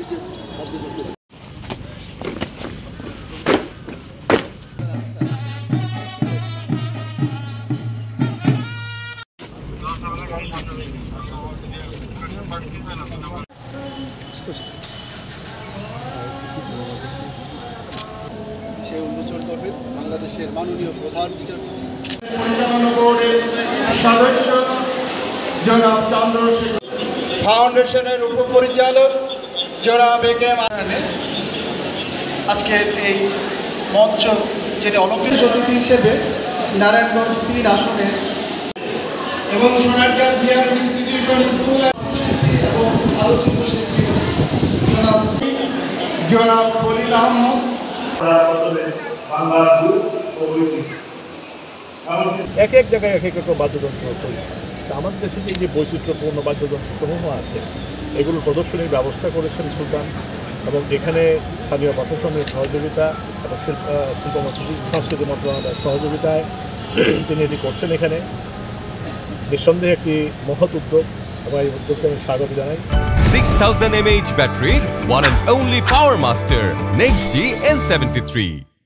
সে উন্মোচন করবেন বাংলাদেশের মাননীয় প্রধান বিচারপতি সদস্য জনাব চন্দ্রশেখর ফাউন্ডেশনের উপপরিচালক জনাব একে আজকের এই মঞ্চ যেটি অলিম্পিক অতিথি হিসেবে নারায়ণগঞ্জ 3 আসনে এবং সোনারগাঁ জিয়ার ইনস্টিটিউশন স্কুল এবং আলোচিত শিল্পী জনাব খলিল আহমদ এক এক জায়গায় এক এক বাদ্যযন্ত্র তৈরি। আমাদের দেশে এই যে বৈচিত্র্যপূর্ণ বাদ্যযন্ত্রসমূহ আছে এগুলোর প্রদর্শনীর ব্যবস্থা করেছেন সুলতান এবং এখানে স্থানীয় প্রশাসনের সহযোগিতা এবং শিল্প সংস্কৃতি মন্ত্রণালয়ের সহযোগিতায় তিনি এটি করছেন। এখানে নিঃসন্দেহে একটি মহৎ উদ্যোগ এবং এই উদ্যোগকে আমি স্বাগত জানাই। 6000 mAh battery, one and only Power Master, Next G N73.